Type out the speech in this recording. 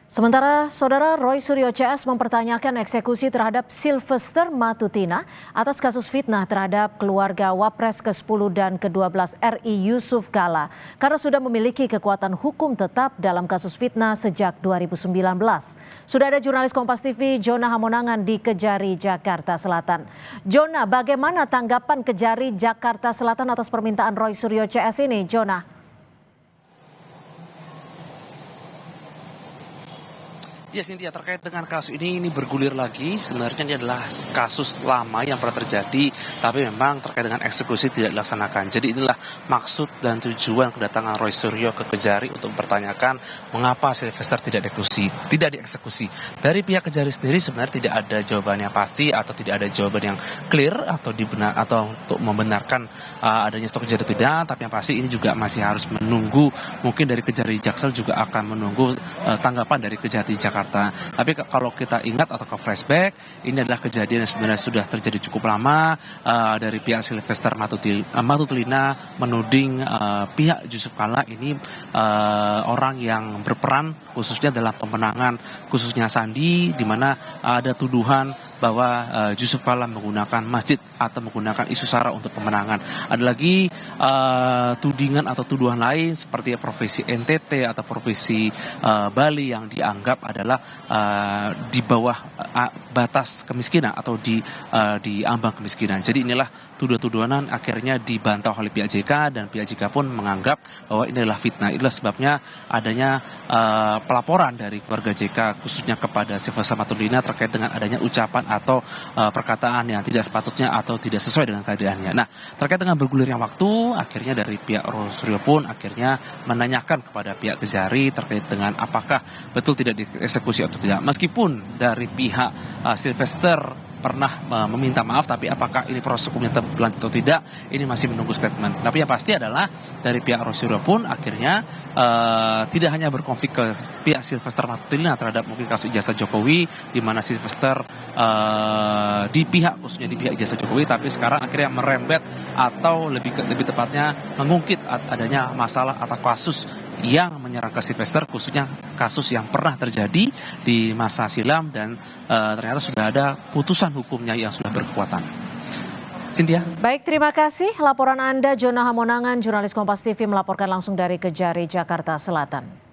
Sementara Saudara Roy Suryo CS mempertanyakan eksekusi terhadap Sylvester Matutina atas kasus fitnah terhadap keluarga Wapres ke-10 dan ke-12 RI Yusuf Kala karena sudah memiliki kekuatan hukum tetap dalam kasus fitnah sejak 2019. Sudah ada jurnalis Kompas TV Jona Hamonangan di Kejari, Jakarta Selatan. Jona, bagaimana tanggapan Kejari, Jakarta Selatan atas permintaan Roy Suryo CS ini, Jona? Ya, Cynthia, terkait dengan kasus ini bergulir lagi. Sebenarnya ini adalah kasus lama yang pernah terjadi, tapi memang terkait dengan eksekusi tidak dilaksanakan. Jadi inilah maksud dan tujuan kedatangan Roy Suryo ke Kejari untuk mempertanyakan mengapa Sylvester tidak dieksekusi. Dari pihak Kejari sendiri sebenarnya tidak ada jawaban yang pasti atau tidak ada jawaban yang clear atau untuk membenarkan adanya stok kejadian tidak. Tapi yang pasti ini juga masih harus menunggu. Mungkin dari Kejari Jaksel juga akan menunggu tanggapan dari Kejati Jakarta. Tapi kalau kita ingat atau ke flashback, ini adalah kejadian yang sebenarnya sudah terjadi cukup lama. Dari pihak Sylvester Matutina menuding pihak Yusuf Kala ini orang yang berperan khususnya dalam pemenangan khususnya Sandi, di mana ada tuduhan bahwa Yusuf Kala menggunakan masjid atau menggunakan isu sara untuk pemenangan. Ada lagi tudingan atau tuduhan lain seperti profesi NTT atau profesi Bali yang dianggap adalah di bawah batas kemiskinan atau di ambang kemiskinan. Jadi inilah tuduhan-tuduhan akhirnya dibantah oleh pihak JK, dan pihak JK pun menganggap bahwa ini adalah fitnah. Itulah sebabnya adanya pelaporan dari keluarga JK khususnya kepada Sylvester Matutina terkait dengan adanya ucapan atau perkataan yang tidak sepatutnya atau tidak sesuai dengan keadaannya. Nah, terkait dengan bergulirnya waktu, akhirnya dari pihak Roy Suryo pun akhirnya menanyakan kepada pihak Kejari terkait dengan apakah betul tidak dieksekusi atau tidak. Meskipun dari pihak Sylvester pernah meminta maaf, tapi apakah ini proses hukumnya tetap berlanjut atau tidak, ini masih menunggu statement. Tapi yang pasti adalah dari pihak Roy Suryo pun akhirnya tidak hanya berkonflik ke pihak Sylvester Matutina terhadap mungkin kasus ijazah Jokowi, di mana Sylvester khususnya di pihak ijazah Jokowi, tapi sekarang akhirnya merembet atau lebih tepatnya mengungkit adanya masalah atau kasus yang menyerang ke Sylvester, khususnya kasus yang pernah terjadi di masa silam dan ternyata sudah ada putusan hukumnya yang sudah berkekuatan. Cynthia. Baik, terima kasih. Laporan Anda, Jona Hamonangan, jurnalis Kompas TV melaporkan langsung dari Kejari, Jakarta Selatan.